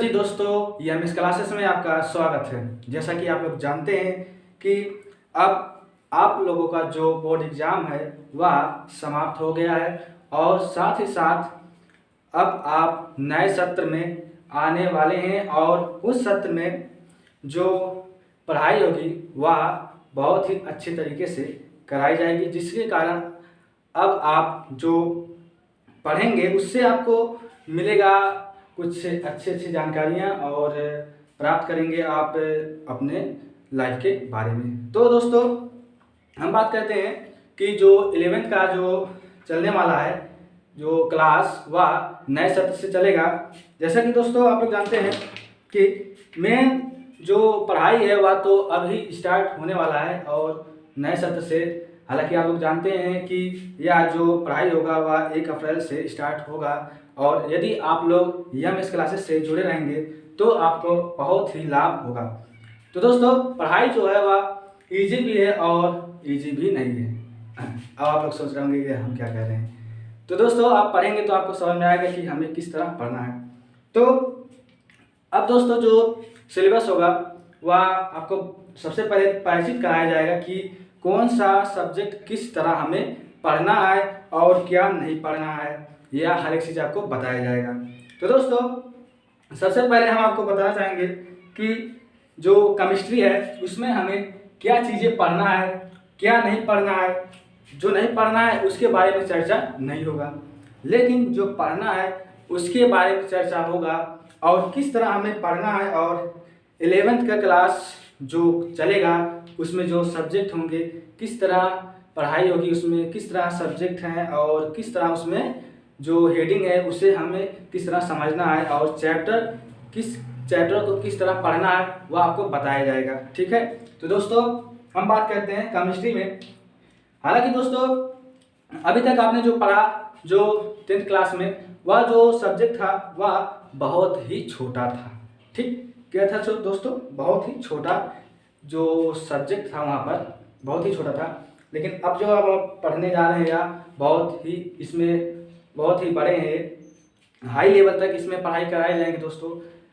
जी दोस्तों, ये MS classes में आपका स्वागत है। जैसा कि आप लोग जानते हैं कि अब आप लोगों का जो बोर्ड एग्ज़ाम है वह समाप्त हो गया है और साथ ही साथ अब आप नए सत्र में आने वाले हैं और उस सत्र में जो पढ़ाई होगी वह बहुत ही अच्छे तरीके से कराई जाएगी, जिसके कारण अब आप जो पढ़ेंगे उससे आपको मिलेगा कुछ अच्छी जानकारियाँ और प्राप्त करेंगे आप अपने लाइफ के बारे में। तो दोस्तों, हम बात करते हैं कि जो 11th का जो चलने वाला है जो क्लास वह नए सत्र से चलेगा। जैसा कि दोस्तों आप लोग जानते हैं कि मेन जो पढ़ाई है वह तो अभी स्टार्ट होने वाला है और नए सत्र से, हालांकि आप लोग जानते हैं कि यह जो पढ़ाई होगा वह 1 अप्रैल से स्टार्ट होगा और यदि आप लोग एमएस क्लासेस से जुड़े रहेंगे तो आपको बहुत ही लाभ होगा। तो दोस्तों, पढ़ाई जो है वह ईजी भी है और ईजी भी नहीं है। अब आप लोग सोच रहे होंगे कि हम क्या कह रहे हैं। तो दोस्तों, आप पढ़ेंगे तो आपको समझ में आएगा कि हमें किस तरह पढ़ना है। तो अब दोस्तों, जो सिलेबस होगा वह आपको सबसे पहले परिचित कराया जाएगा कि कौन सा सब्जेक्ट किस तरह हमें पढ़ना है और क्या नहीं पढ़ना है, यह हर एक चीज़ आपको बताया जाएगा। तो दोस्तों, सबसे पहले हम आपको बताना चाहेंगे कि जो केमिस्ट्री है उसमें हमें क्या चीज़ें पढ़ना है, क्या नहीं पढ़ना है। जो नहीं पढ़ना है उसके बारे में चर्चा नहीं होगा, लेकिन जो पढ़ना है उसके बारे में चर्चा होगा और किस तरह हमें पढ़ना है। और 11th का क्लास जो चलेगा उसमें जो सब्जेक्ट होंगे, किस तरह पढ़ाई होगी, उसमें किस तरह सब्जेक्ट हैं और किस तरह उसमें जो हेडिंग है उसे हमें किस तरह समझना है और चैप्टर को किस तरह पढ़ना है वह आपको बताया जाएगा। ठीक है। तो दोस्तों, हम बात करते हैं केमिस्ट्री में। हालांकि दोस्तों, अभी तक आपने जो पढ़ा जो 10th क्लास में, वह जो सब्जेक्ट था वह बहुत ही छोटा था। ठीक, क्या था दोस्तों? बहुत ही छोटा जो सब्जेक्ट था वहाँ पर बहुत ही छोटा था। लेकिन अब जो आप पढ़ने जा रहे हैं या बहुत ही बड़े हैं, हाई लेवल तक इसमें पढ़ाई कराए जाएंगे। दोस्तों,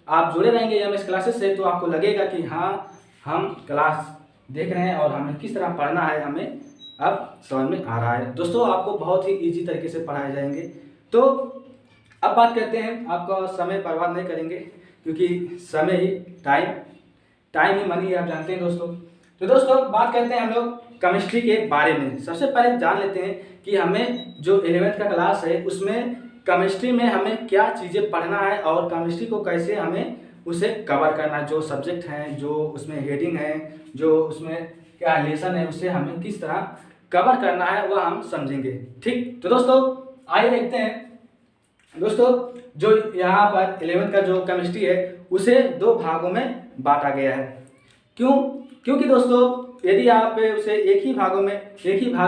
आप जुड़े रहेंगे एमएस क्लासेस से तो आपको लगेगा कि हाँ, हम क्लास देख रहे हैं और हमें किस तरह पढ़ना है हमें अब समझ में आ रहा है। दोस्तों, आपको बहुत ही ईजी तरीके से पढ़ाए जाएंगे। तो अब बात करते हैं, आपका समय बर्बाद नहीं करेंगे क्योंकि समय ही टाइम ही मनी है, आप जानते हैं दोस्तों। तो दोस्तों, बात करते हैं हम लोग केमिस्ट्री के बारे में। सबसे पहले जान लेते हैं कि हमें जो 11th का क्लास है उसमें केमिस्ट्री में हमें क्या चीज़ें पढ़ना है और केमिस्ट्री को कैसे हमें उसे कवर करना है। जो सब्जेक्ट हैं, जो उसमें हेडिंग है, जो उसमें क्या लेसन है, उसे हमें किस तरह कवर करना है वह हम समझेंगे। ठीक, तो दोस्तों आइए देखते हैं। दोस्तों, जो यहाँ पर 11th का जो केमिस्ट्री है उसे 2 भागों में बांटा गया है। क्योंकि दोस्तों, यदि आप उसे एक ही भाग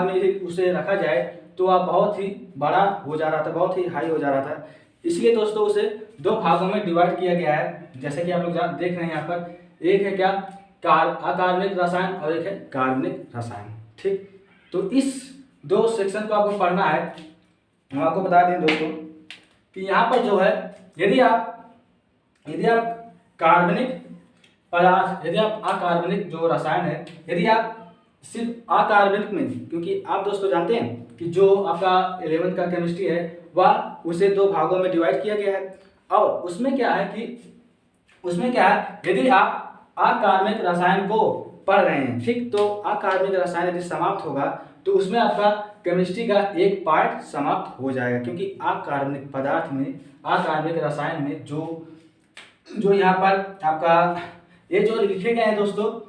में उसे रखा जाए तो वह बहुत ही बड़ा हो जा रहा था, बहुत ही हाई हो जा रहा था। इसलिए दोस्तों उसे 2 भागों में डिवाइड किया गया है। जैसे कि आप लोग देख रहे हैं यहाँ पर, एक है क्या अकार्बनिक रसायन और एक है कार्बनिक रसायन। ठीक, तो इस 2 सेक्शन को आपको पढ़ना है। हम आपको बता दें दोस्तों कि यहाँ पर जो है, यदि आप कार्बनिक पदार्थ, यदि आप अकार्बनिक जो रसायन है, यदि आप सिर्फ अकार्बनिक में, क्योंकि आप दोस्तों जानते हैं कि जो आपका 11th का केमिस्ट्री है वह उसे 2 भागों में डिवाइड किया गया है। और उसमें क्या है, यदि आप अकार्बनिक रसायन को पढ़ रहे हैं, ठीक, तो अकार्बनिक रसायन यदि समाप्त होगा तो उसमें आपका केमिस्ट्री का एक पार्ट समाप्त हो जाएगा। क्योंकि अकार्बनिक पदार्थ में, अकार्बनिक रसायन में जो यहाँ पर आपका ये जो लिखे गए हैं दोस्तों,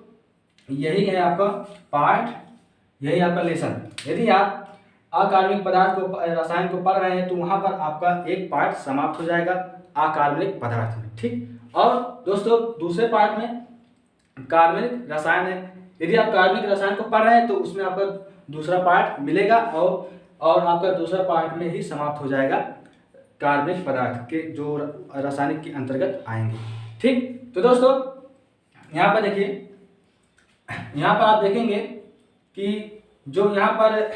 यही है आपका पार्ट, यही आपका लेसन। यदि आप अकार्बनिक पदार्थ को, रसायन को पढ़ रहे हैं तो वहाँ पर आपका एक पार्ट समाप्त हो जाएगा अकार्बनिक पदार्थ में। ठीक, और दोस्तों दूसरे पार्ट में कार्बनिक रसायन है। यदि आप कार्बनिक रसायन को पढ़ रहे हैं तो उसमें आपका दूसरा पार्ट मिलेगा और आपका दूसरा पार्ट में ही समाप्त हो जाएगा कार्बनिक पदार्थ के जो रासायनिक के अंतर्गत आएंगे। ठीक, तो दोस्तों यहाँ पर देखिए, यहाँ पर आप देखेंगे कि जो यहाँ पर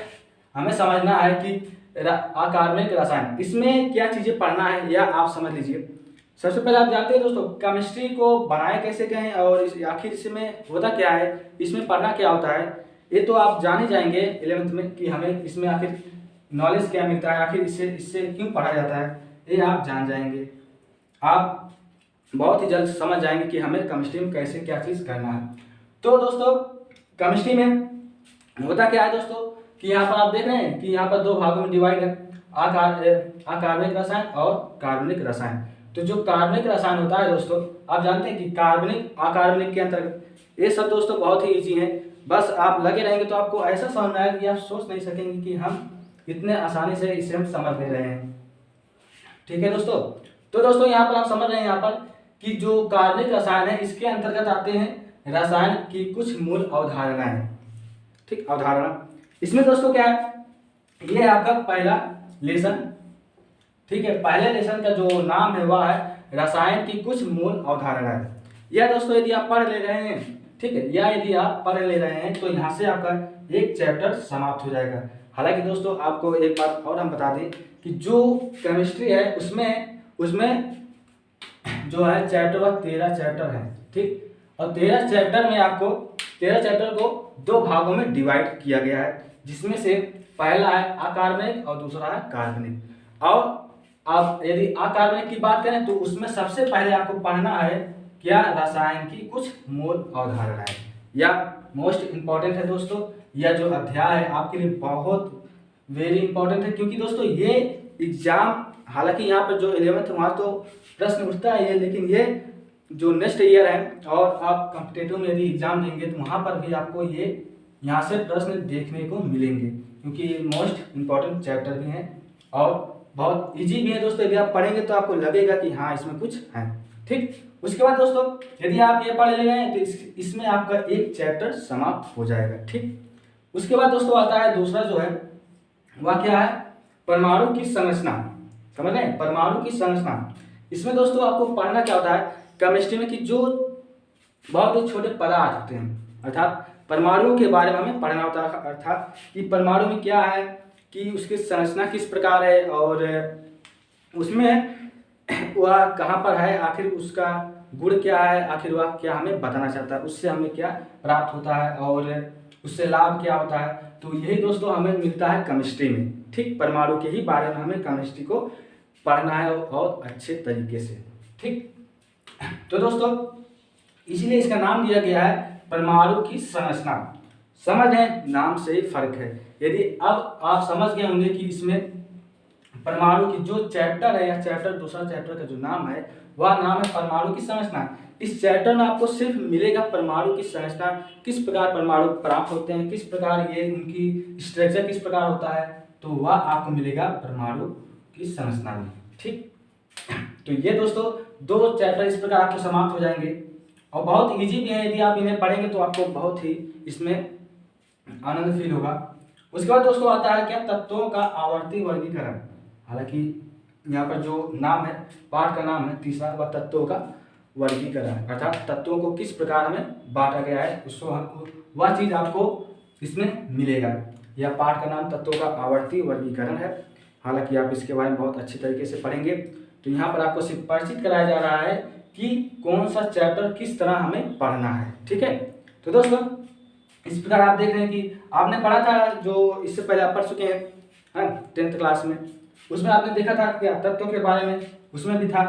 हमें समझना है कि अकार्बनिक रसायन, इसमें क्या चीज़ें पढ़ना है या आप समझ लीजिए। सबसे पहले आप जानते हैं दोस्तों केमिस्ट्री को बनाए कैसे गए और आखिर इसमें होता क्या है, इसमें पढ़ना क्या होता है, ये तो आप जान ही जाएंगे 11th में कि हमें इसमें आखिर नॉलेज क्या मिलता है, आखिर इससे इससे क्यों पढ़ा जाता है, ये आप जान जाएंगे। आप बहुत ही जल्द समझ जाएंगे कि हमें केमिस्ट्री में कैसे क्या चीज़ करना है। तो दोस्तों केमिस्ट्री में होता क्या है दोस्तों कि यहाँ पर आप देख रहे हैं कि यहाँ पर 2 भागों में डिवाइड है, अकार्बनिक रसायन और कार्बनिक रसायन। तो जो कार्बनिक रसायन होता है दोस्तों, आप जानते हैं कि कार्बनिक अकार्बनिक के अंतर्गत ये सब दोस्तों बहुत ही ईजी है, बस आप लगे रहेंगे तो आपको ऐसा समझ में आएगा कि आप सोच नहीं सकेंगे कि हम इतने आसानी से इसे हम समझ ले रहे हैं। ठीक है दोस्तों, तो दोस्तों यहाँ पर आप समझ रहे हैं यहाँ पर कि जो कार्बनिक रसायन है इसके अंतर्गत आते हैं रसायन की कुछ मूल अवधारणाएं। ठीक, अवधारणा इसमें दोस्तों क्या है, ये आपका पहला लेसन। ठीक है, पहले लेसन का जो नाम है वह है रसायन की कुछ मूल अवधारणाएं। यह दोस्तों यदि आप पढ़ ले रहे हैं, ठीक है, या यदि आप पढ़ ले रहे हैं तो यहाँ से आपका एक चैप्टर समाप्त हो जाएगा। हालांकि दोस्तों आपको एक बात और हम बता दें कि जो केमिस्ट्री है उसमें जो है चैप्टर वह 13 चैप्टर है। ठीक, और 13 चैप्टर में आपको 13 चैप्टर को 2 भागों में डिवाइड किया गया है, जिसमें से पहला है अकार्बनिक और दूसरा है कार्बनिक। और आप यदि अकार्बनिक की बात करें तो उसमें सबसे पहले आपको पढ़ना है क्या, रसायन की कुछ मूल अवधारणाएं। या मोस्ट इंपॉर्टेंट है दोस्तों, यह जो अध्याय है आपके लिए बहुत वेरी इंपॉर्टेंट है, क्योंकि दोस्तों ये एग्जाम, हालांकि यहाँ पर जो 11th वहाँ तो प्रश्न उठता है ये, लेकिन ये जो नेक्स्ट ईयर है और आप कॉम्पिटेटिव में यदि एग्जाम देंगे तो वहाँ पर भी आपको ये यहाँ से प्रश्न देखने को मिलेंगे, क्योंकि ये मोस्ट इम्पॉर्टेंट चैप्टर भी हैं और बहुत इजी भी है दोस्तों। यदि आप पढ़ेंगे तो आपको लगेगा कि हाँ इसमें कुछ है। ठीक, उसके बाद दोस्तों यदि आप ये पढ़ ले रहे हैं तो इसमें आपका एक चैप्टर समाप्त हो जाएगा। ठीक, उसके बाद दोस्तों आता है दूसरा जो है वह क्या है, परमाणु की संरचना। समझ रहे हैं, परमाणु की संरचना। इसमें दोस्तों आपको पढ़ना क्या होता है केमिस्ट्री में कि जो बहुत ही छोटे पदार्थ होते हैं, अर्थात परमाणुओं के बारे में हमें पढ़ना होता है, अर्थात कि परमाणु में क्या है, कि उसकी संरचना किस प्रकार है और उसमें वह कहाँ पर है, आखिर उसका गुण क्या है, आखिर वह क्या हमें बताना चाहता है, उससे हमें क्या प्राप्त होता है और उससे लाभ क्या होता है। तो यही दोस्तों हमें मिलता है केमिस्ट्री में। ठीक, परमाणु के ही बारे में हमें केमिस्ट्री को पढ़ना है बहुत अच्छे तरीके से। ठीक, तो दोस्तों इसीलिए इसका नाम दिया गया है परमाणु की संरचना। समझ लें, नाम से ही फर्क है। यदि अब आप समझ गए होंगे कि इसमें परमाणु की जो चैप्टर है या चैप्टर दूसरा चैप्टर का जो नाम है वह नाम है परमाणु की संरचना। इस चैप्टर में आपको सिर्फ मिलेगा परमाणु की संरचना, किस प्रकार परमाणु प्राप्त होते हैं, किस प्रकार ये उनकी स्ट्रक्चर किस प्रकार होता है, तो वह आपको मिलेगा परमाणु की संरचना में। ठीक, तो ये दोस्तों 2 चैप्टर इस प्रकार आपको समाप्त हो जाएंगे और बहुत इजी भी है। यदि आप इन्हें पढ़ेंगे तो आपको बहुत ही इसमें आनंद फील होगा। उसके बाद दोस्तों आता है क्या, तत्वों का आवर्ती वर्गीकरण। हालांकि यहाँ पर जो नाम है, पाठ का नाम है तीसरा, वह तत्वों का वर्गीकरण, अर्थात तत्वों को किस प्रकार हमें बांटा गया है उसको हमको वह चीज़ आपको इसमें मिलेगा। यह पाठ का नाम तत्वों का आवर्ती वर्गीकरण है। हालांकि आप इसके बारे में बहुत अच्छे तरीके से पढ़ेंगे। तो यहाँ पर आपको सिर्फ परिचित कराया जा रहा है कि कौन सा चैप्टर किस तरह हमें पढ़ना है। ठीक है, तो दोस्तों इस प्रकार आप देख रहे हैं कि आपने पढ़ा था जो इससे पहले आप पढ़ चुके हैं 10th क्लास में, उसमें आपने देखा था क्या तत्वों के बारे में, उसमें भी था,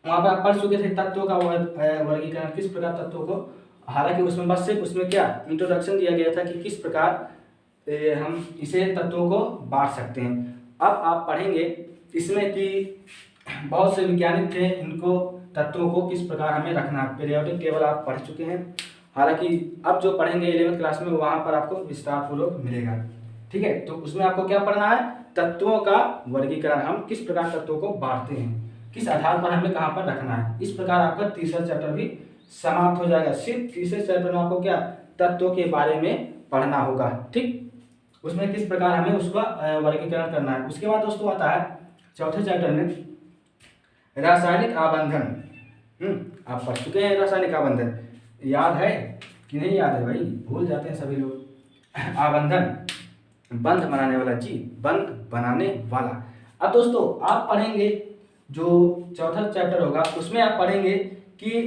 वहाँ पर आप पढ़ चुके थे तत्वों का वर्गीकरण, किस प्रकार तत्वों को, हालांकि उसमें बस सिर्फ उसमें क्या इंट्रोडक्शन दिया गया था कि किस प्रकार हम इसे तत्वों को बांट सकते हैं। अब आप पढ़ेंगे इसमें कि बहुत से वैज्ञानिक थे, इनको तत्वों को किस प्रकार हमें रखना है। पीरियोडिक टेबल आप पढ़ चुके हैं, हालांकि अब जो पढ़ेंगे 11th क्लास में वहाँ पर आपको विस्तार पूर्वक मिलेगा। ठीक है, तो उसमें आपको क्या पढ़ना है, तत्वों का वर्गीकरण, हम किस प्रकार तत्वों को बांटते हैं, किस आधार पर हमें कहाँ पर रखना है। इस प्रकार आपका तीसरा चैप्टर भी समाप्त हो जाएगा। सिर्फ तीसरे चैप्टर में आपको क्या तत्वों के बारे में पढ़ना होगा। ठीक, उसमें किस प्रकार हमें उसका वर्गीकरण करना है। उसके बाद दोस्तों आता है चौथे चैप्टर में रासायनिक आबंधन। आप पढ़ चुके हैं रासायनिक आबंधन, याद है कि नहीं याद है भाई, भूल जाते हैं सभी लोग। आबंधन, बंध बनाने वाला, जी बंध बनाने वाला। अब दोस्तों आप पढ़ेंगे जो चौथा चैप्टर होगा उसमें आप पढ़ेंगे कि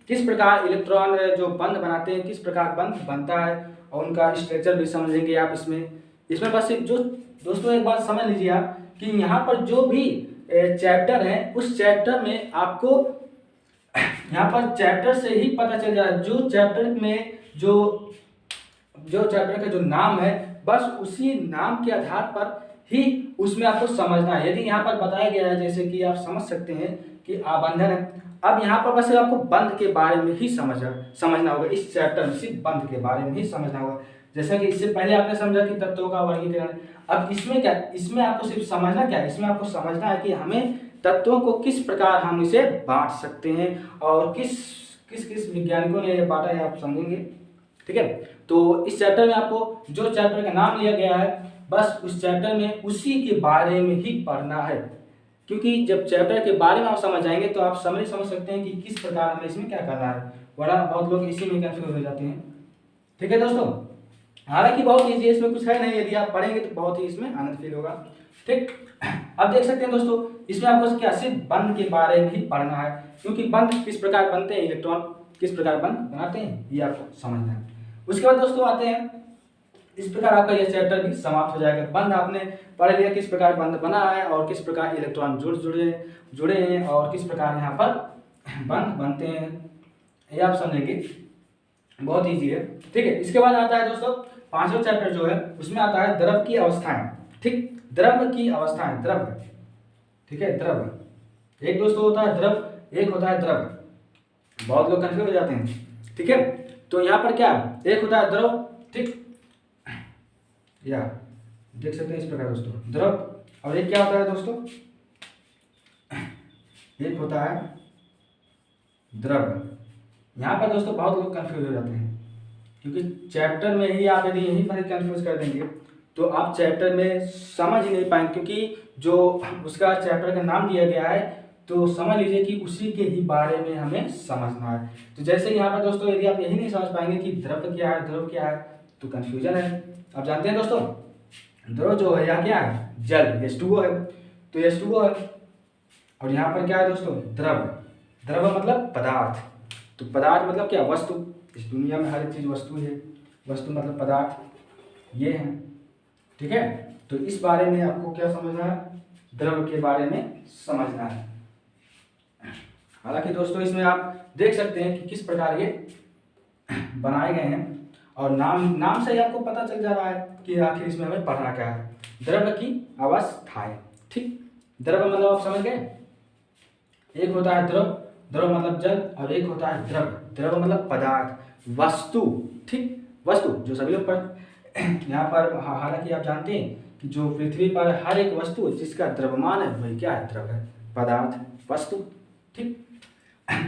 किस प्रकार इलेक्ट्रॉन जो बंध बनाते हैं, किस प्रकार बंध बनता है और उनका स्ट्रक्चर भी समझेंगे आप इसमें बस जो दोस्तों एक बात समझ लीजिए आप कि यहाँ पर जो भी चैप्टर है उस चैप्टर में आपको यहाँ पर चैप्टर से ही पता चल जाए, जो चैप्टर में जो चैप्टर का जो नाम है बस उसी नाम के आधार पर ही उसमें आपको समझना है। यदि यहाँ पर बताया गया है जैसे कि आप समझ सकते हैं कि आबंधन है, अब यहाँ पर बस आपको बंध के बारे में ही समझना होगा। इस चैप्टर में सिर्फ बंध के बारे में ही समझना होगा। जैसा कि इससे पहले आपने समझा कि तत्वों का वर्गीकरण, अब इसमें क्या, इसमें आपको सिर्फ समझना क्या है, इसमें आपको समझना है कि हमें तत्वों को किस प्रकार हम इसे बांट सकते हैं और किस किस वैज्ञानिकों ने ये बांटा है आप समझेंगे। ठीक है, तो इस चैप्टर में आपको जो चैप्टर का नाम लिया गया है बस उस चैप्टर में उसी के बारे में ही पढ़ना है, क्योंकि जब चैप्टर के बारे में आप समझ जाएंगे तो आप समझ सकते हैं कि किस प्रकार हमें इसमें क्या करना है, वरना बहुत लोग इसी में कंफ्यूज हो जाते हैं। ठीक है दोस्तों, हालांकि बहुत ईजी, इसमें कुछ है नहीं, यदि आप पढ़ेंगे तो बहुत ही इसमें आनंद फील होगा। ठीक, अब देख सकते हैं दोस्तों इसमें आपको क्या सिर्फ बंध के बारे में ही पढ़ना है, क्योंकि बंध किस प्रकार बनते हैं, इलेक्ट्रॉन किस प्रकार बंध बनाते हैं ये आपको समझना है। उसके बाद दोस्तों आते हैं, इस प्रकार आपका यह चैप्टर भी समाप्त हो जाएगा। बंध आपने पढ़ लिया किस प्रकार बंध बना है और किस प्रकार इलेक्ट्रॉन जुड़े हैं और किस प्रकार यहाँ पर बंध बनते हैं, ये आप समझेंगे, बहुत ईजी है। ठीक है, इसके बाद आता है दोस्तों पांचवा चैप्टर जो है उसमें आता है द्रव की अवस्थाएं। ठीक, द्रव की अवस्थाएं, द्रव, ठीक है, द्रव एक दोस्तों होता है द्रव, एक होता है द्रव, बहुत लोग कंफ्यूज हो जाते हैं। ठीक है, तो यहाँ पर क्या एक होता है द्रव, ठीक, या देख सकते हैं इस प्रकार दोस्तों द्रव, और एक क्या होता है दोस्तों, एक होता है द्रव। यहाँ पर दोस्तों बहुत लोग कंफ्यूज हो जाते हैं, क्योंकि चैप्टर में ही आप यदि यहीं पर कंफ्यूज कर देंगे तो आप चैप्टर में समझ ही नहीं पाएंगे, क्योंकि जो उसका चैप्टर का नाम दिया गया है तो समझ लीजिए कि उसी के ही बारे में हमें समझना है। तो जैसे यहाँ पर दोस्तों यदि आप यही नहीं समझ पाएंगे कि द्रव क्या है, द्रव क्या है, तो कंफ्यूजन है। आप जानते हैं दोस्तों द्रव जो है यहाँ क्या है, जल, H2O है, तो H2O है, और यहाँ पर क्या है दोस्तों द्रव, द्रव मतलब पदार्थ, तो पदार्थ मतलब क्या, वस्तु, इस दुनिया में हर एक चीज वस्तु है, वस्तु मतलब पदार्थ, ये है। ठीक है, तो इस बारे में आपको क्या समझना है, द्रव के बारे में समझना है। हालांकि दोस्तों इसमें आप देख सकते हैं कि किस प्रकार ये बनाए गए हैं, और नाम से ही आपको पता चल जा रहा है कि आखिर इसमें हमें पढ़ना क्या है, द्रव की अवस्थाएं। ठीक, द्रव मतलब आप समझ गए, एक होता है द्रव, द्रव मतलब जल, और एक होता है द्रव, द्रव मतलब पदार्थ, वस्तु। ठीक, वस्तु जो सभी लोग यहाँ पर, हालांकि आप जानते हैं कि जो पृथ्वी पर हर एक वस्तु जिसका द्रव्यमान है वही क्या है, द्रव है, पदार्थ, वस्तु। ठीक,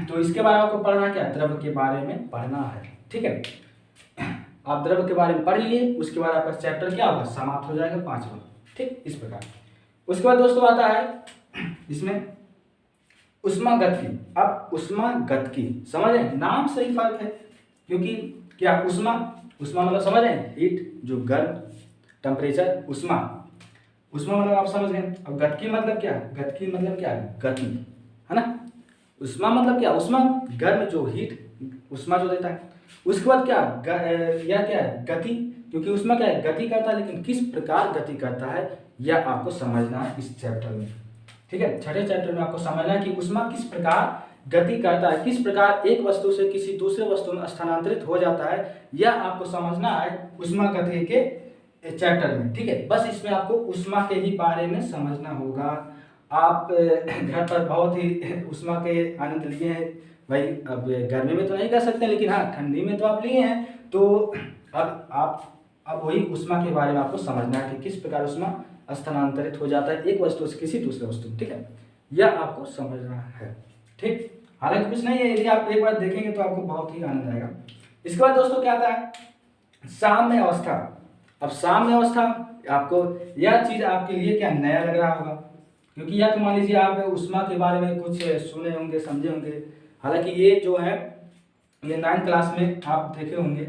तो इसके बारे में आपको पढ़ना क्या, द्रव के बारे में पढ़ना है। ठीक है, आप द्रव के बारे में पढ़ लिए, उसके बाद आपका चैप्टर क्या होगा, समाप्त हो जाएगा, पांचवा। ठीक, इस प्रकार। उसके बाद दोस्तों आता है इसमें उष्मागतिकी। अब उष्मागतिकी समझे, नाम से ही फर्क है, क्योंकि क्या उष्मा, उष्मा मतलब समझ रहे हैं हीट, जो गर्म, टेम्परेचर, उष्मा, उष्मा मतलब आप समझ गए। अब गतिकी मतलब क्या, गतिकी मतलब क्या, गति, है ना। उष्मा मतलब क्या, उष्मा गर्म जो हीट, उष्मा जो देता है। उसके बाद क्या, यह क्या है, गति, क्योंकि उष्मा क्या है, गति करता है, लेकिन किस प्रकार गति करता है यह आपको समझना है इस चैप्टर में। ठीक है, छठे चैप्टर में आपको समझना है कि उष्मा किस प्रकार गति करता है, किस प्रकार एक वस्तु से किसी दूसरे वस्तु में स्थानांतरित हो जाता है, यह आपको समझना है उष्मागतिकी के चैप्टर में। ठीक है, बस इसमें आपको उष्मा के ही बारे में समझना होगा। आप घर पर बहुत ही उष्मा के आनंद लिए हैं भाई, अब गर्मी में तो नहीं कर सकते, लेकिन हाँ ठंडी में तो आप लिए हैं, तो अब वही उष्मा के बारे में आपको समझना है कि किस प्रकार उष्मा स्थानांतरित हो जाता है एक वस्तु से किसी दूसरे वस्तु। ठीक है, यह आपको समझना है। ठीक, हालांकि कुछ नहीं है, यदि आप एक बार देखेंगे तो आपको बहुत ही आनंद आएगा। इसके बाद दोस्तों क्या आता है, साम्य अवस्था। अब साम्य अवस्था, आपको यह चीज आपके लिए क्या नया लग रहा होगा, क्योंकि यह तो मान लीजिए आप उष्मा के बारे में कुछ सुने होंगे, समझे होंगे, हालांकि ये जो है ये 9th क्लास में आप देखे होंगे।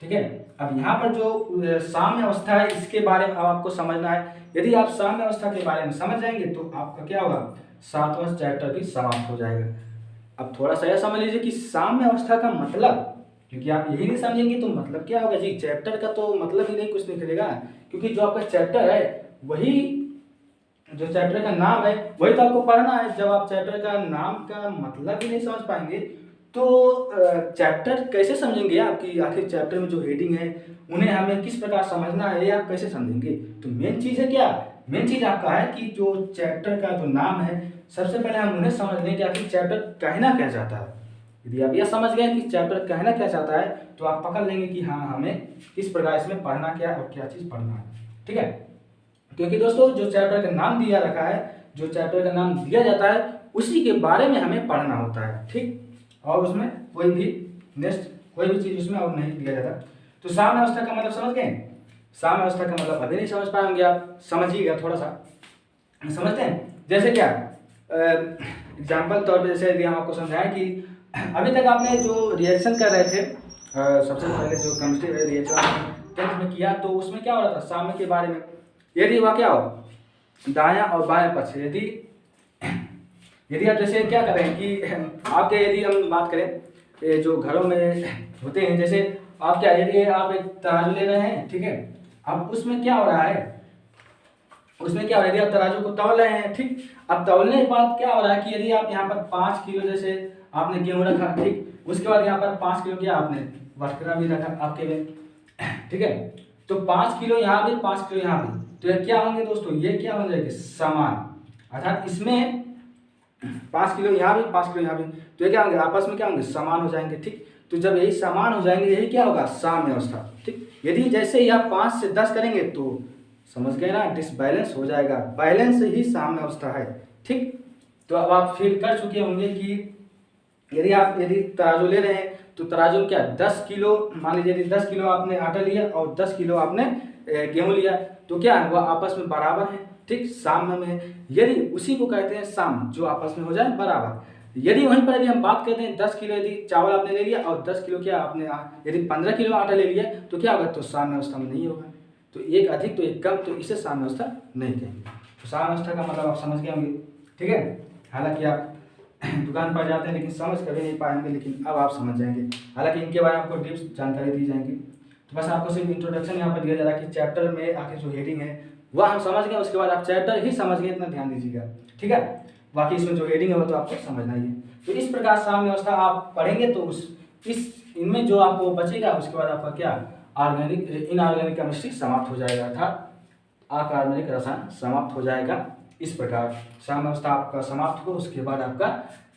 ठीक है, अब यहाँ पर जो साम्य अवस्था है इसके बारे में अब आपको समझना है। यदि आप साम्य अवस्था के बारे में समझ जाएंगे तो आपका क्या होगा, सातवां चैप्टर भी समाप्त हो जाएगा। अब थोड़ा सा यह समझ लीजिए कि साम्य अवस्था का मतलब, क्योंकि आप यही नहीं समझेंगे तो मतलब क्या होगा जी, चैप्टर का तो मतलब ही नहीं कुछ निकलेगा, क्योंकि जो आपका चैप्टर है वही, जो चैप्टर का नाम है वही तो आपको पढ़ना है। जब आप चैप्टर का नाम का मतलब ही नहीं समझ पाएंगे तो चैप्टर कैसे समझेंगे आप, कि आखिर चैप्टर में जो हेडिंग है उन्हें हमें किस प्रकार समझना है, ये आप कैसे समझेंगे। तो मेन चीज़ है क्या, मेन चीज़ आपका है कि जो चैप्टर का जो नाम है, सबसे पहले हम उन्हें समझ लें कि आखिर चैप्टर कहना क्या चाहता है। यदि आप यह समझ गए कि चैप्टर कहना क्या चाहता है तो आप पकड़ लेंगे कि हाँ, हमें किस प्रकार इसमें पढ़ना क्या और क्या चीज़ पढ़ना है। ठीक है, क्योंकि दोस्तों जो चैप्टर का नाम दिया रखा है, जो चैप्टर का नाम दिया जाता है उसी के बारे में हमें पढ़ना होता है। ठीक, और उसमें कोई भी नेक्स्ट कोई भी चीज़ उसमें और नहीं दिया जाता। तो साम्य अवस्था का मतलब समझ गए। साम्य अवस्था का मतलब अभी नहीं समझ पाएंगे, आप समझिएगा थोड़ा सा, समझते हैं। जैसे क्या एग्जाम्पल तौर पर, जैसे यदि हम आपको समझाएं कि अभी तक आपने जो रिएक्शन कर रहे थे, सबसे पहले जो केमिस्ट्री रिएक्शन टेंथ में किया, तो उसमें क्या हो रहा था साम्य के बारे में। यदि वह क्या हो, दायां और बायां पक्ष, यदि आप जैसे क्या करें कि आपके, यदि हम बात करें जो घरों में होते हैं, जैसे आप क्या, यदि आप एक तराजू ले रहे हैं, ठीक है, अब उसमें क्या हो रहा है, उसमें क्या हो रहा है, यदि आप तराजू को तौल रहे हैं, ठीक, अब तौलने के बाद क्या हो रहा है कि यदि आप यहाँ पर 5 किलो जैसे आपने गेहूँ रखा, ठीक, उसके बाद यहाँ पर 5 किलो क्या आपने बाजरा भी रखा आपके लिए, ठीक है, तो 5 किलो यहाँ भी 5 किलो यहाँ भी, तो ये क्या होंगे दोस्तों, ये क्या हो जाएंगे समान, अर्थात इसमें 5 किलो यहाँ भी 5 किलो यहाँ भी, तो ये क्या होंगे आपस में क्या होंगे समान हो जाएंगे। ठीक, तो जब यही समान हो जाएंगे यही क्या होगा साम्य अवस्था। ठीक, यदि जैसे ही आप 5 से 10 करेंगे तो समझ गए ना, डिसबैलेंस हो जाएगा, बैलेंस ही साम्य अवस्था है। ठीक, तो अब आप फील कर चुके होंगे कि यदि तराजू ले रहे हैं तो तराजू क्या 10 किलो, मान लीजिए यदि 10 किलो आपने आटा लिया और 10 किलो आपने गेहूं लिया, तो क्या वह आपस में बराबर है। ठीक, साम्य में, यदि उसी को कहते हैं साम्य, जो आपस में हो जाए बराबर। यदि वहीं पर यदि हम बात करते हैं 10 किलो यदि चावल आपने ले लिया और 10 किलो क्या आपने यदि 15 किलो आटा ले लिया, तो क्या होगा, तो साम्य अवस्था में नहीं होगा। तो एक अधिक तो एक कम, तो इसे साम्य अवस्था नहीं कहेंगे। तो साम्य अवस्था का मतलब आप समझ गए होंगे। ठीक है, हालांकि आप दुकान पर जाते हैं लेकिन समझ कभी नहीं पाएंगे, लेकिन अब आप समझ जाएंगे। हालांकि इनके बारे में आपको डीप जानकारी दी जाएगी। तो बस आपको सिर्फ इंट्रोडक्शन यहाँ पर दिया जा रहा है कि चैप्टर में आखिर जो हेडिंग है वह हम समझ गए, उसके बाद आप चैप्टर ही समझ गए, इतना ध्यान दीजिएगा। ठीक है, बाकी इसमें जो हेडिंग है वो तो आपको समझना ही है। तो इस प्रकार साम्य अवस्था आप पढ़ेंगे तो इनमें जो आपको बचेगा उसके बाद आपका क्या इनऑर्गेनिक केमिस्ट्री समाप्त हो जाएगा, अर्थात अकार्बनिक रसायन समाप्त हो जाएगा। इस प्रकार साम्य अवस्था आपका समाप्त हो, उसके बाद आपका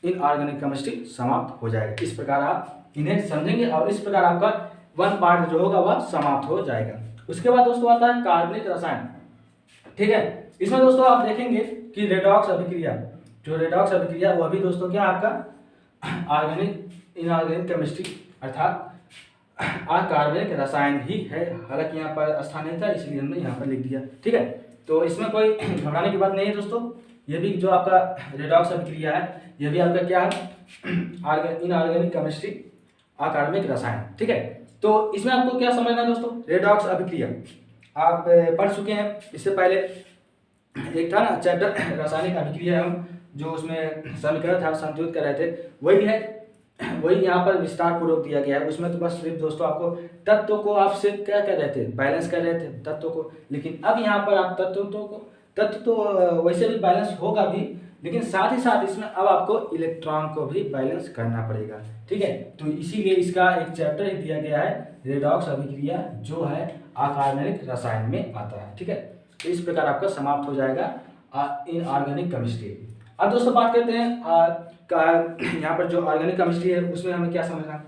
इनऑर्गेनिक केमिस्ट्री समाप्त हो जाएगा। इस प्रकार आप इन्हें समझेंगे और इस प्रकार आपका 1 पार्ट जो होगा वह समाप्त हो जाएगा। उसके बाद दोस्तों आता है कार्बनिक रसायन। ठीक है, इसमें दोस्तों आप देखेंगे कि रेडॉक्स अभिक्रिया, जो रेडॉक्स अभिक्रिया वह भी दोस्तों क्या आपका ऑर्गेनिक इनऑर्गेनिक केमिस्ट्री अर्थात अकार्बनिक रसायन ही है। हालांकि यहाँ पर स्थान नहीं था इसलिए हमने यहाँ पर लिख दिया। ठीक है, तो इसमें कोई घबराने की बात नहीं है दोस्तों। ये भी जो आपका रेडॉक्स अभिक्रिया है यह भी आपका क्या है इनऑर्गेनिक केमिस्ट्री अकार्बनिक रसायन। ठीक है, तो इसमें आपको क्या समझना है दोस्तों, रेडॉक्स अभिक्रिया आप पढ़ चुके हैं इससे पहले, एक था ना चैप्टर रासायनिक अभिक्रिया, हम जो उसमें समीकरण था संतुलित कर रहे थे, वही है, वही यहाँ पर विस्तार पूर्वक दिया गया है। उसमें तो बस सिर्फ दोस्तों आपको तत्वों को आपसे क्या कर रहे थे, बैलेंस कर रहे थे तत्वों को, लेकिन अब यहाँ पर आप तत्व तो वैसे भी बैलेंस होगा भी, लेकिन साथ ही साथ इसमें अब आपको इलेक्ट्रॉन को भी बैलेंस करना पड़ेगा। ठीक है, तो इसीलिए इसका एक चैप्टर ही दिया गया है रेडॉक्स अभिक्रिया, जो है अकार्बनिक रसायन में आता है। ठीक है, तो इस प्रकार आपका समाप्त हो जाएगा इनऑर्गेनिक केमिस्ट्री। अब दोस्तों बात करते हैं यहाँ पर जो ऑर्गेनिक केमिस्ट्री है उसमें हमें क्या समझना है।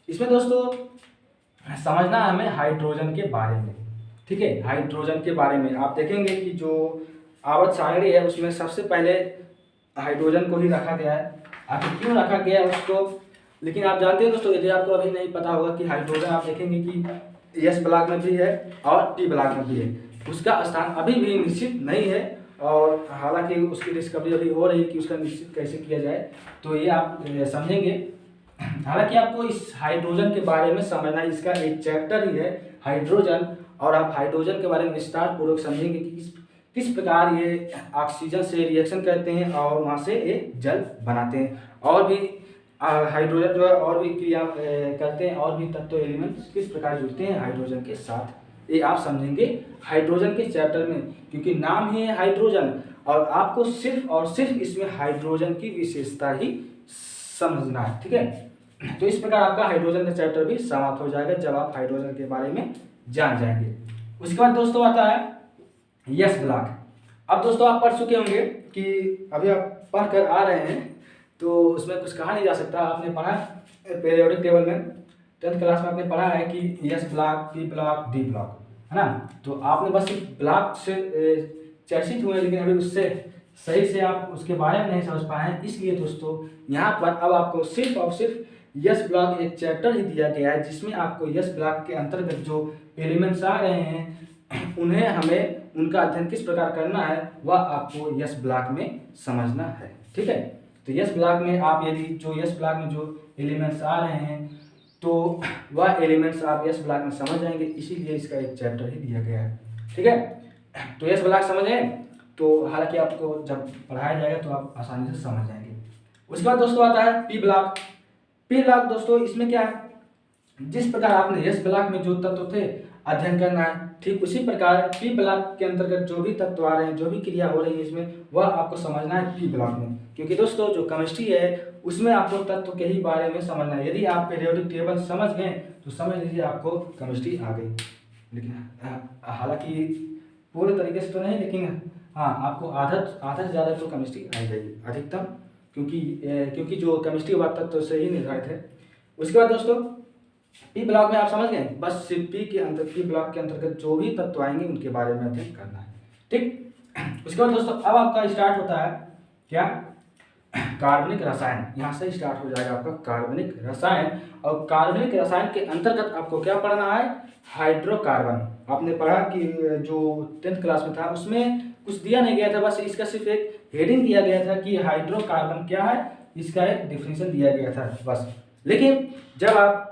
इसमें दोस्तों समझना है हमें हाइड्रोजन के बारे में। ठीक है, हाइड्रोजन के बारे में आप देखेंगे कि जो आवर्त सारणी है उसमें सबसे पहले हाइड्रोजन को ही रखा गया है। आखिर क्यों रखा गया है उसको, लेकिन आप जानते हैं दोस्तों, यदि आपको अभी नहीं पता होगा कि हाइड्रोजन आप देखेंगे कि एस ब्लॉक में भी है और टी ब्लॉक में भी है, उसका स्थान अभी भी निश्चित नहीं है, और हालांकि उसकी डिस्कवरी अभी हो रही है कि उसका निश्चित कैसे किया जाए, तो ये आप समझेंगे। हालांकि आपको इस हाइड्रोजन के बारे में समझना है, इसका एक चैप्टर ही है हाइड्रोजन, और आप हाइड्रोजन के बारे में विस्तार पूर्वक समझेंगे कि किस प्रकार ये ऑक्सीजन से रिएक्शन करते हैं और वहाँ से ये जल बनाते हैं। और भी हाइड्रोजन जो है और भी क्रिया करते हैं, और भी तत्व एलिमेंट्स किस प्रकार जुड़ते हैं हाइड्रोजन के साथ, ये आप समझेंगे हाइड्रोजन के चैप्टर में, क्योंकि नाम ही है हाइड्रोजन और आपको सिर्फ और सिर्फ इसमें हाइड्रोजन की विशेषता ही समझना है। ठीक है, तो इस प्रकार आपका हाइड्रोजन का चैप्टर भी समाप्त हो जाएगा जब आप हाइड्रोजन के बारे में जान जाएंगे। उसके बाद दोस्तों आता है यस ब्लॉक। अब दोस्तों आप पढ़ चुके होंगे कि अभी आप पढ़ कर आ रहे हैं तो उसमें कुछ कहा नहीं जा सकता। आपने पढ़ा पीरियोडिक टेबल में 10th क्लास में आपने पढ़ा है कि yes block, P block, D block, है ना। तो आपने बस ब्लॉक से चर्चित हुए, लेकिन अभी उससे सही से आप उसके बारे में नहीं समझ पाए हैं। इसलिए दोस्तों यहाँ पर अब आपको सिर्फ और सिर्फ यस ब्लॉक एक चैप्टर ही दिया गया है, जिसमें आपको यस ब्लॉक के अंतर्गत जो एलिमेंट्स आ रहे हैं उन्हें हमें उनका अध्ययन किस प्रकार करना है वह आपको यस ब्लॉक में समझना है। ठीक है, तो यस ब्लॉक में आप यदि जो यस ब्लॉक में जो एलिमेंट्स आ रहे हैं तो वह एलिमेंट्स आप यस ब्लॉक में समझ जाएंगे, इसीलिए इसका एक चैप्टर ही दिया गया है। ठीक है, तो यस ब्लॉक समझे तो हालांकि आपको जब पढ़ाया जाएगा तो आप आसानी से समझ जाएंगे। उसके बाद दोस्तों आता है पी ब्लॉक। पी ब्लॉक दोस्तों इसमें क्या है, जिस प्रकार आपने यस ब्लॉक में जो तत्व थे अध्ययन करना है, ठीक उसी प्रकार पी ब्लॉक के अंतर्गत जो भी तत्व आ रहे हैं, जो भी क्रिया हो रही है इसमें, वह आपको समझना है पी ब्लॉक में। क्योंकि दोस्तों जो केमिस्ट्री है उसमें आपको तत्व के ही बारे में समझना है। यदि आप पीरियोडिक टेबल समझ गए तो समझ लीजिए आपको केमिस्ट्री आ गई। लेकिन हालांकि पूरे तरीके से तो नहीं, लेकिन हाँ आपको आधा से ज़्यादा तो केमिस्ट्री आ जाएगी अधिकतम, क्योंकि जो केमिस्ट्री हुआ तत्व से ही निर्धारित है। उसके बाद दोस्तों पी ब्लॉक में आप समझ गए, बस सिर्फ पी ब्लॉक के अंतर्गत जो भी तत्व आएंगे उनके बारे में अध्ययन करना है। ठीक, उसके बाद दोस्तों अब आपका स्टार्ट होता है क्या, कार्बनिक रसायन। यहाँ से स्टार्ट हो जाएगा आपका कार्बनिक रसायन। और कार्बनिक रसायन के अंतर्गत आपको क्या पढ़ना है, हाइड्रोकार्बन। आपने पढ़ा कि जो 10th क्लास में था उसमें कुछ दिया नहीं गया था, बस इसका सिर्फ एक हेडिंग दिया गया था कि हाइड्रोकार्बन क्या है, इसका एक डिफिनीशन दिया गया था बस। लेकिन जब आप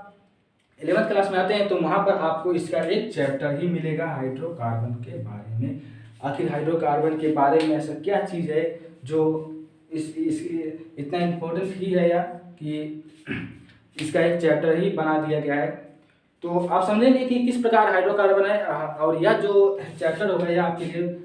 11th क्लास में आते हैं तो वहाँ पर आपको इसका एक चैप्टर ही मिलेगा हाइड्रोकार्बन के बारे में। आखिर हाइड्रोकार्बन के बारे में ऐसा क्या चीज़ है जो इस इतना इम्पोर्टेंट ही है या कि इसका एक चैप्टर ही बना दिया गया है। तो आप समझेंगे कि किस प्रकार हाइड्रोकार्बन है। और यह जो चैप्टर होगा यह आपके लिए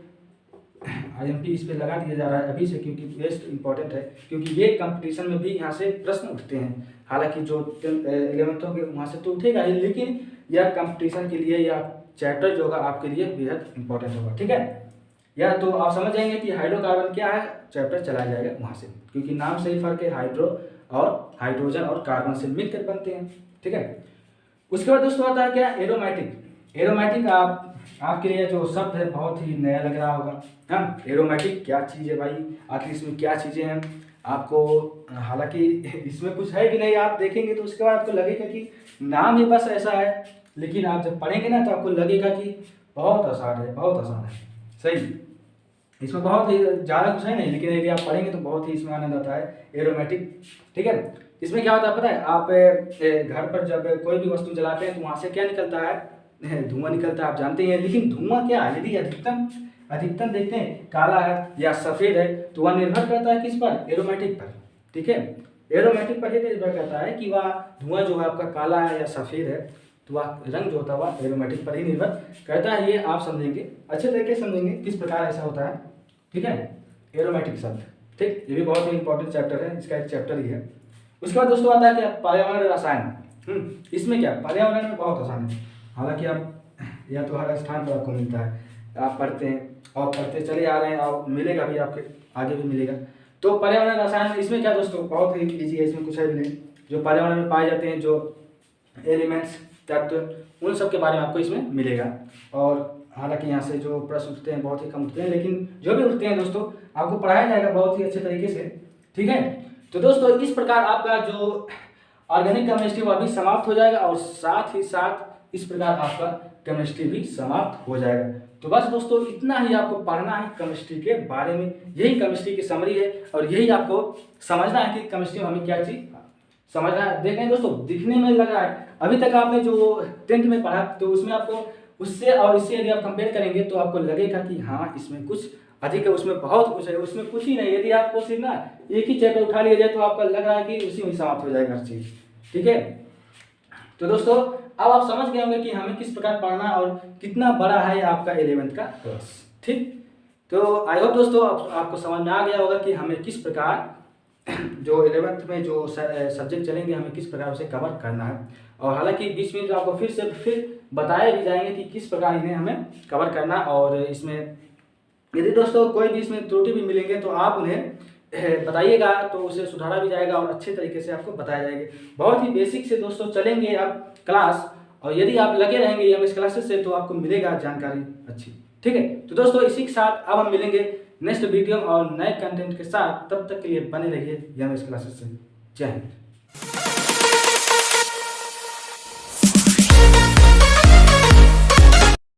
IMP इस पे लगा दिया जा रहा है अभी से, क्योंकि बेस्ट इंपॉर्टेंट है, क्योंकि ये कंपटीशन में भी यहाँ से प्रश्न उठते हैं। हालांकि जो 11th के वहाँ से तो उठेगा ही, लेकिन यह कंपटीशन के लिए यह चैप्टर जो होगा आपके लिए बेहद इंपॉर्टेंट होगा। ठीक है, या तो आप समझ जाएंगे कि हाइड्रोकार्बन क्या है, चैप्टर चला जाएगा वहाँ से, क्योंकि नाम से ही फर्क है, हाइड्रो और हाइड्रोजन और कार्बन से मिलकर बनते हैं। ठीक है, उसके बाद दोस्तों आता है क्या, एरोमेटिक। एरोमेटिक आपके लिए जो शब्द है बहुत ही नया लग रहा होगा। हाँ, एरोमेटिक क्या चीज़ है भाई, आखिर इसमें क्या चीज़ें हैं आपको, हालांकि इसमें कुछ है भी नहीं, आप देखेंगे तो उसके बाद आपको लगेगा कि नाम ही बस ऐसा है, लेकिन आप जब पढ़ेंगे ना तो आपको लगेगा कि बहुत आसान है, बहुत आसान है। सही, इसमें बहुत ही ज़्यादा कुछ है नहीं, लेकिन यदि आप पढ़ेंगे तो बहुत ही इसमें आनंद आता है एरोमेटिक। ठीक है, इसमें क्या होता है पता है, आप घर पर जब कोई भी वस्तु जलाते हैं तो वहाँ से क्या निकलता है, धुआं निकलता है, आप जानते हैं। लेकिन धुआं क्या है, यदि अधिकतम देखते हैं काला है या सफ़ेद है तो वह निर्भर करता है किस पर, एरोमेटिक पर। ठीक है, एरोमेटिक पर ही निर्भर करता है कि वह धुआं जो है आपका काला है या सफ़ेद है, तो वह रंग जो होता है वह एरोमेटिक पर ही निर्भर करता है। ये आप समझेंगे, अच्छे तरीके से समझेंगे किस प्रकार ऐसा होता है। ठीक है, एरोमेटिक शब्द, ठीक, ये भी बहुत ही इंपॉर्टेंट चैप्टर है, इसका एक चैप्टर ही है। उसके बाद दोस्तों आता है क्या, पर्यावरण रसायन। इसमें क्या, पर्यावरण में बहुत आसान है, हालांकि आप या तो हर स्थान पर आपको मिलता है, आप पढ़ते हैं और पढ़ते चले आ रहे हैं और मिलेगा भी, आपके आगे भी मिलेगा। तो पर्यावरण रसायन इसमें क्या दोस्तों, बहुत ही ईजी है, इसमें कुछ है भी नहीं। जो पर्यावरण में पाए जाते हैं जो एलिमेंट्स तत्व, उन सब के बारे में आपको इसमें मिलेगा। और हालांकि यहाँ से जो प्रश्न उठते हैं बहुत ही कम उठते हैं, लेकिन जो भी उठते हैं दोस्तों आपको पढ़ाया जाएगा बहुत ही अच्छे तरीके से। ठीक है, तो दोस्तों इस प्रकार आपका जो ऑर्गेनिक केमिस्ट्री वो अभी समाप्त हो जाएगा, और साथ ही साथ इस प्रकार आपका केमिस्ट्री भी समाप्त हो जाएगा। तो बस दोस्तों इतना ही आपको पढ़ना है केमिस्ट्री के बारे में, यही केमिस्ट्री की समरी है, और यही आपको समझना है कि केमिस्ट्री में हमें क्या चीज़ समझना है। देखें दोस्तों, दिखने में लग रहा है अभी तक आपने जो 10th में पढ़ा तो उसमें आपको उससे और इससे यदि आप कंपेयर करेंगे तो आपको लगेगा कि हाँ इसमें कुछ अधिक है, उसमें बहुत कुछ है, उसमें कुछ ही नहीं। यदि आपको सिर्फ ना एक ही चैप्टर उठा लिया जाए तो आपका लग रहा है कि उसी में समाप्त हो जाएगा हर चीज़। ठीक है, तो दोस्तों अब आप समझ गए होंगे कि हमें किस प्रकार पढ़ना और कितना बड़ा है आपका 11th का क्लास। ठीक, तो आई होप दोस्तों आपको समझ में आ गया होगा कि हमें किस प्रकार जो 11th में जो सब्जेक्ट चलेंगे हमें किस प्रकार उसे कवर करना है। और हालांकि बीच में जो आपको फिर बताए भी जाएंगे कि किस प्रकार इन्हें हमें कवर करना। और इसमें यदि दोस्तों कोई भी इसमें त्रुटि भी मिलेंगे तो आप उन्हें बताइएगा, तो उसे सुधारा भी जाएगा और अच्छे तरीके से आपको बताया जाएगा। बहुत ही बेसिक से दोस्तों चलेंगे अब क्लास, और यदि आप लगे रहेंगे एमएस क्लासेस से तो आपको मिलेगा जानकारी अच्छी। ठीक है, तो दोस्तों इसी के साथ अब हम मिलेंगे नेक्स्ट वीडियो और नए कंटेंट के साथ। तब तक के लिए बने रहिए एमएस क्लासेस से। जय हिंद।